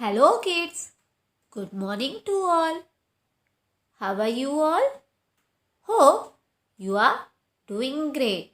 Hello kids. Good morning to all. How are you all? Hope you are doing great.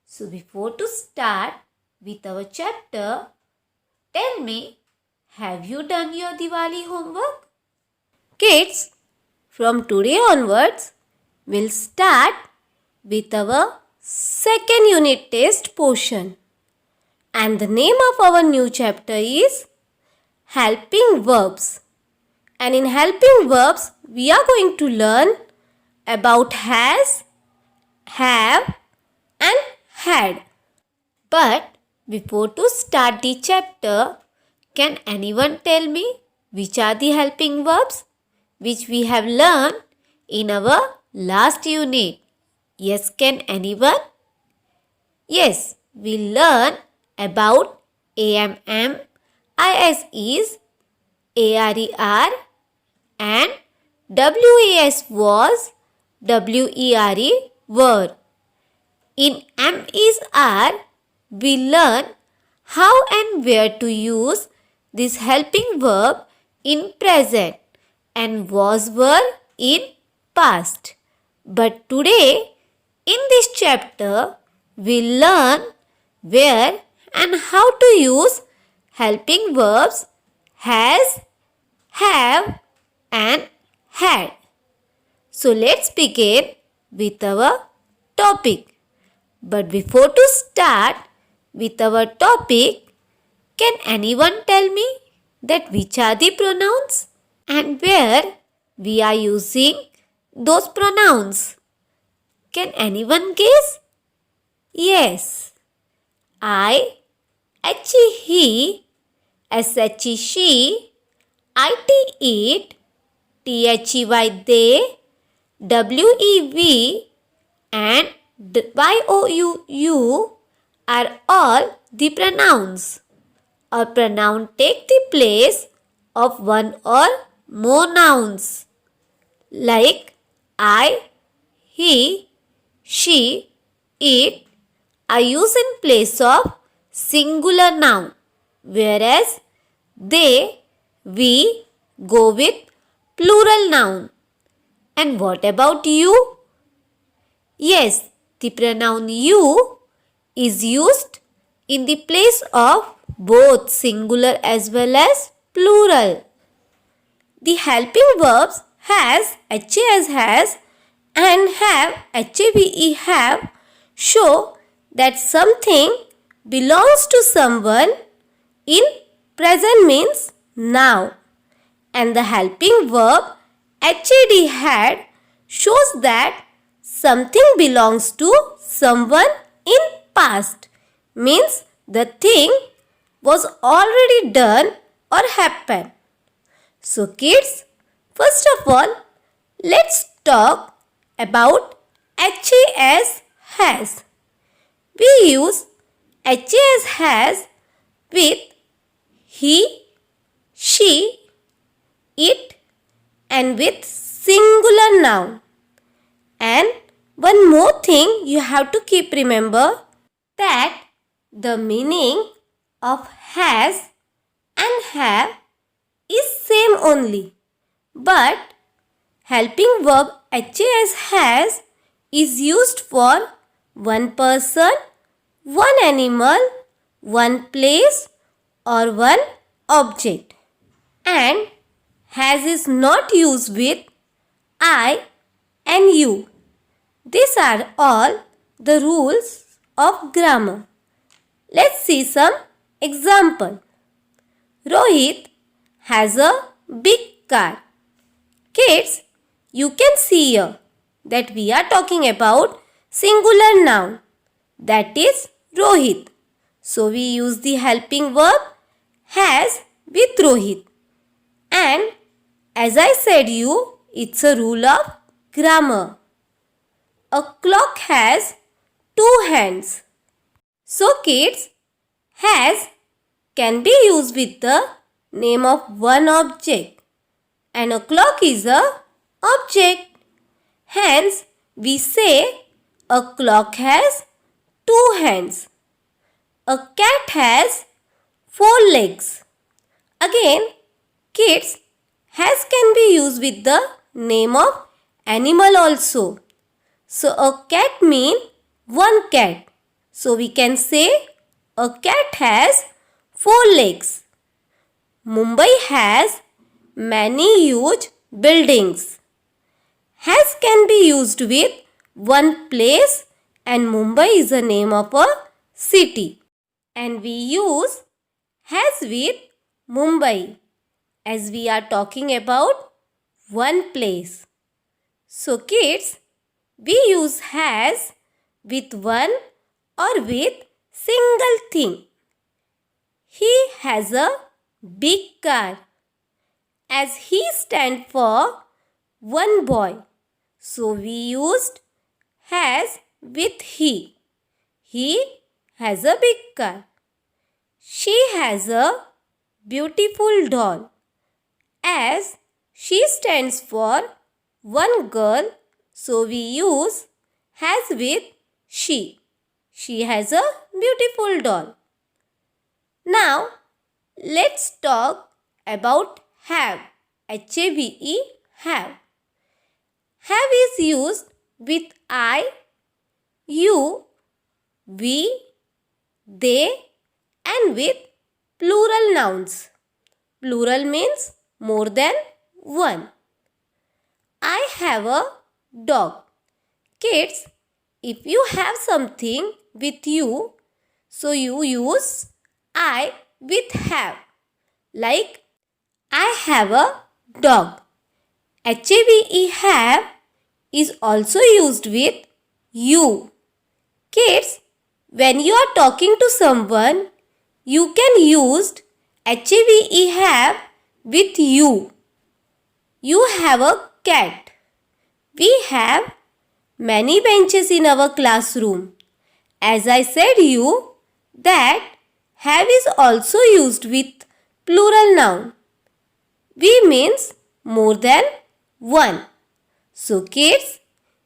So before to start with our chapter, tell me, have you done your Diwali homework? Kids, from today onwards, we'll start with our second unit test portion. And the name of our new chapter is Helping Verbs. And in helping verbs, we are going to learn about has, have and had. But before to start the chapter, can anyone tell me which are the helping verbs which we have learned in our last unit? Yes, can anyone? Yes, we learn about AMM, ISEs, ARER and WAS was, WERE were. In MEs are, we learn how and where to use this helping verb in present and was were in past. But today in this chapter we learn where and how to use helping verbs has, have and had. So let's begin with our topic. But before to start with our topic, can anyone tell me that which are the pronouns and where we are using those pronouns? Can anyone guess? Yes. I, he, she, it, they, wev and you are all the pronouns. A pronoun take the place of one or more nouns like I, he, she, it are used in place of singular noun, whereas they, we go with plural noun. And what about you? Yes, the pronoun you is used in the place of both singular as well as plural. The helping verbs has, has and have, have show that something belongs to someone in present means now. And the helping verb had shows that something belongs to someone in past, means the thing was already done or happened. So kids, first of all, let's talk about has. We use has with he, she, it and with singular noun. And one more thing you have to keep remember that the meaning of has and have is same only. But helping verb has is used for one person, one animal, one place or one object. And has is not used with I and you. These are all the rules of grammar. Let's see some example. Rohit has a big car. Kids, you can see here that we are talking about singular noun, that is Rohit. So we use the helping verb has with Rohit. And as I said you, it's a rule of grammar. A clock has two hands. So kids, has can be used with the name of one object and a clock is a object. Hence, we say a clock has two hands. A cat has four legs. Again, Kids, has can be used with the name of animal also. So a cat means one cat. So we can say a cat has 4 legs. Mumbai has many huge buildings. Has can be used with one place, and Mumbai is the name of a city. And we use has with Mumbai as we are talking about one place. So kids, we use has with one or with single thing. He has a big car, as he stands for one boy. So we used has with he. He has a big car. She has a beautiful doll, as she stands for one girl. So we use has with she. She has a beautiful doll. Now let's talk about have. H-A-V-E, have. Have is used with I, you, we, they, and with plural nouns. Plural means more than one. I have a dog. Kids, if you have something with you, so you use I with have. Like, I have a dog. H-A-V-E, have, is also used with you. Kids, when you are talking to someone, you can use H-A-V-E, have, with you. You have a cat. We have many benches in our classroom. As I said you, that have is also used with plural noun. We means more than one. So kids,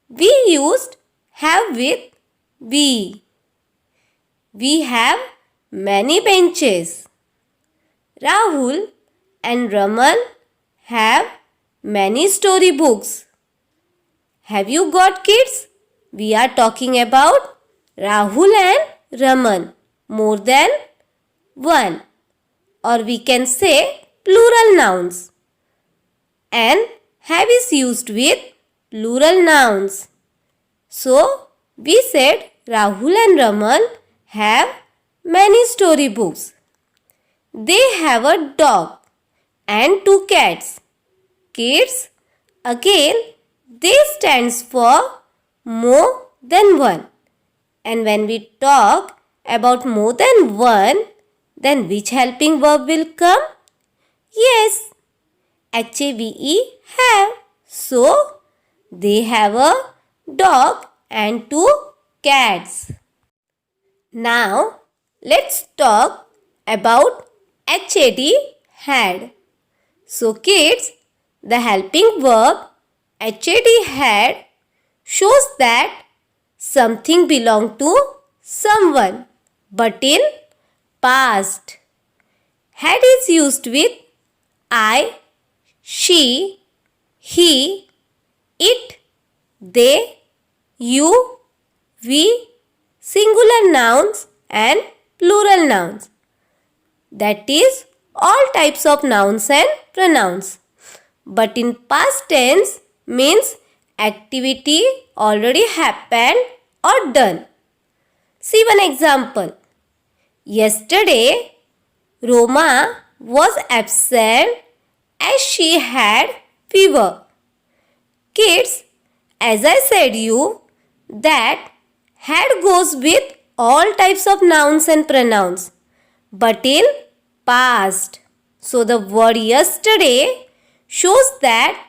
we used have with we. We have many benches. Rahul and Raman have many storybooks. Have you got, kids? We are talking about Rahul and Raman, more than one. Or we can say plural nouns. And have is used with plural nouns. So we said Rahul and Raman have many storybooks. They have a dog and 2 cats. Kids, again, they stands for more than one. And when we talk about more than one, then which helping verb will come? Yes, H-A-V-E, have. So, they have a dog and 2 cats. Now, let's talk about H-A-D, had. So, kids, the helping verb H-A-D, had, shows that something belongs to someone, but in past. Had is used with I, she, he, it, they, you, we, singular nouns and plural nouns. That is all types of nouns and pronouns. But in past tense means activity already happened or done. See one example. Yesterday, Roma was absent as she had fever. Kids, as I said you, that had goes with all types of nouns and pronouns, but in past. So the word yesterday shows that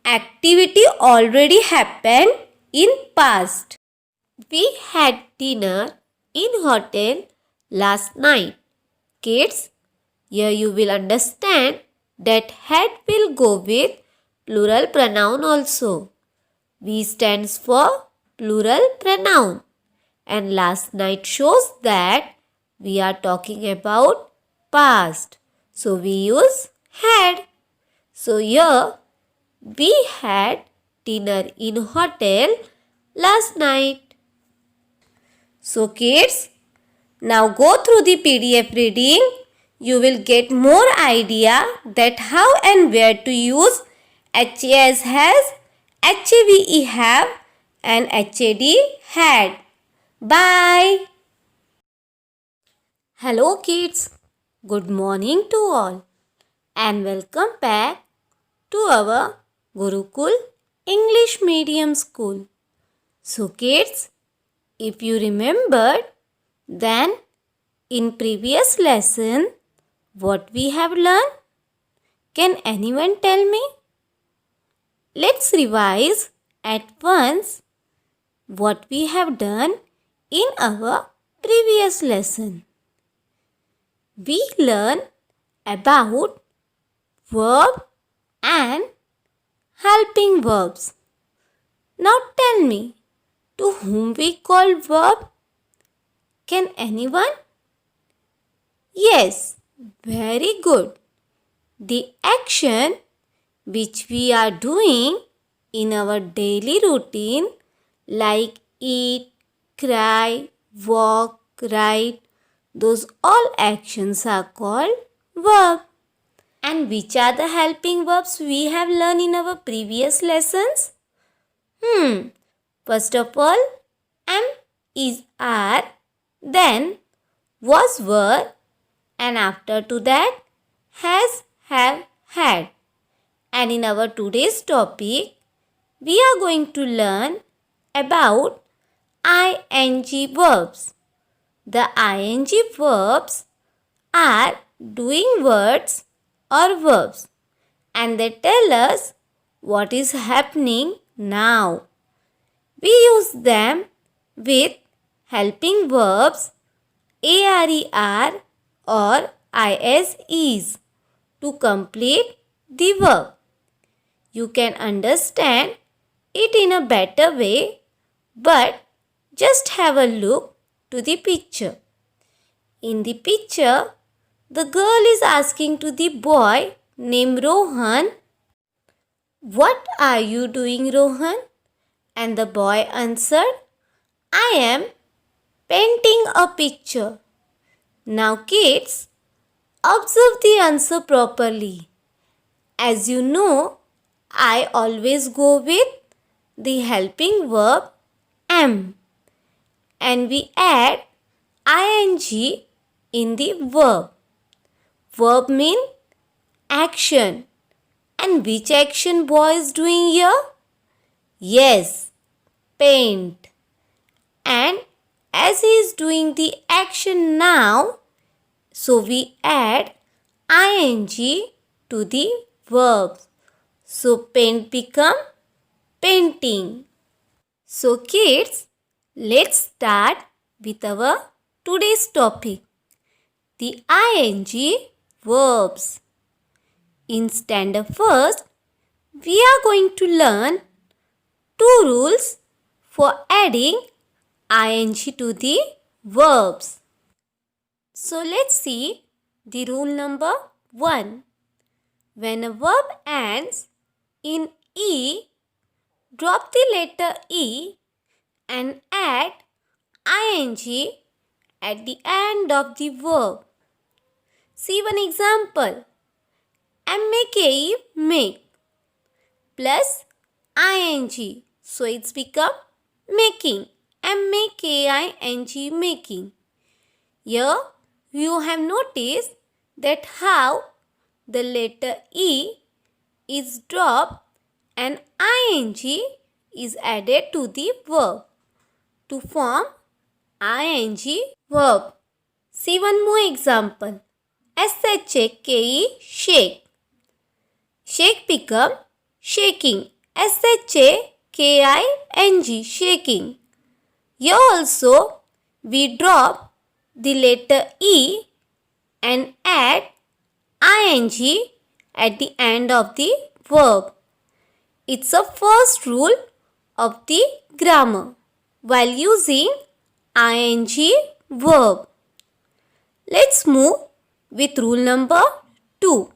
activity already happened in past. We had dinner in hotel last night. Kids, here you will understand that had will go with plural pronoun also. We stands for plural pronoun, and last night shows that we are talking about past. So we use had. So here we had dinner in hotel last night. So kids, now go through the PDF reading. You will get more idea that how and where to use HAS has, HAVE have and HAD had. Bye. Hello kids. Good morning to all and welcome back to our Gurukul English Medium School. So kids, if you remembered, then in previous lesson what we have learned? Can anyone tell me? Let's revise at once what we have done in our previous lesson. We learned about verb and helping verbs. Now tell me, to whom we call verb? Can anyone? Yes, very good. The action which we are doing in our daily routine like eat, cry, walk, write, those all actions are called verb. And which are the helping verbs we have learned in our previous lessons? First of all, am, is, are, then was, were, and after to that has, have, had. And in our today's topic, we are going to learn about ing verbs. The ing verbs are doing words or verbs, and they tell us what is happening now. We use them with helping verbs ARER or ISEs to complete the verb. You can understand it in a better way, but just have a look to the picture. In the picture, the girl is asking to the boy named Rohan, "What are you doing, Rohan?" And the boy answered, "I am painting a picture." Now kids, observe the answer properly. As you know, I always go with the helping verb am, and we add ing in the verb. Verb mean action. And which action boy is doing here? Yes, paint. And as he is doing the action now, so we add ing to the verb. So paint become painting. So kids, let's start with our today's topic, the ing verbs. In standard first, we are going to learn 2 rules for adding ing to the verbs. So let's see the rule number 1. When a verb ends in E, drop the letter E and add ing at the end of the verb. See one example. M-A-K-E, make, plus ing. So it's become making. M-A-K-I-N-G, making. Here you have noticed that how the letter E is dropped and ing is added to the verb to form ing verb. See one more example. S-H-A-K-E, shake. Shake become shaking. S-H-A-K-I-N-G, shaking. Here also we drop the letter E and add ing at the end of the verb. It's a first rule of the grammar while using ing verb. Let's move with rule number 2.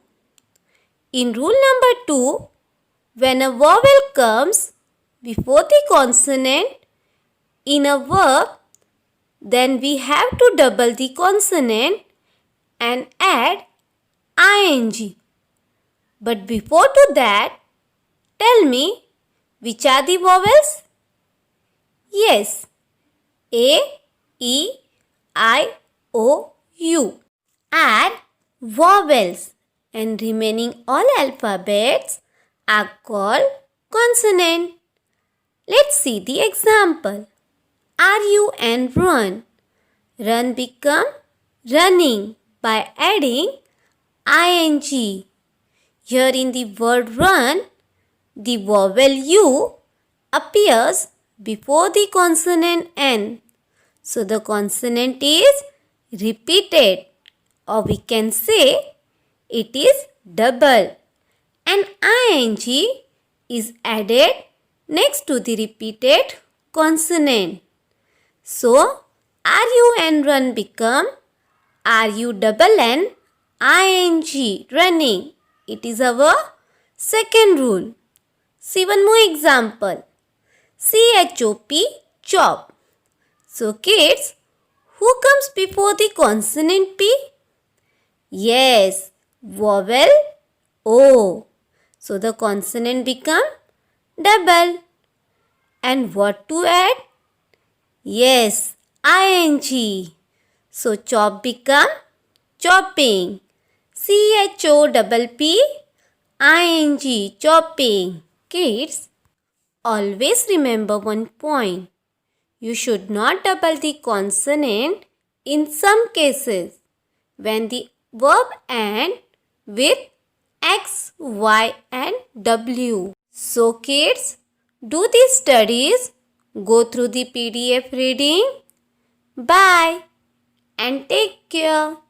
In rule number 2, when a vowel comes before the consonant in a verb, then we have to double the consonant and add ing. But before to that, tell me, which are the vowels? Yes, A, E, I, O, U are vowels and remaining all alphabets are called consonant. Let's see the example. RU and run. Run become running by adding ing. Here in the word run, the vowel U appears before the consonant N. So the consonant is repeated, or we can say it is double, and ing is added next to the repeated consonant. So RU and run become RU double N ing, running. It is our second rule. See one more example. CHOP, chop. So kids, who comes before the consonant P? Yes, vowel O. So the consonant become double. And what to add? Yes, ing. So chop become chopping. CHOPPING, chopping. Kids, always remember one point. You should not double the consonant in some cases when the verb end with X, Y and W. So kids, do these studies, go through the PDF reading. Bye and take care.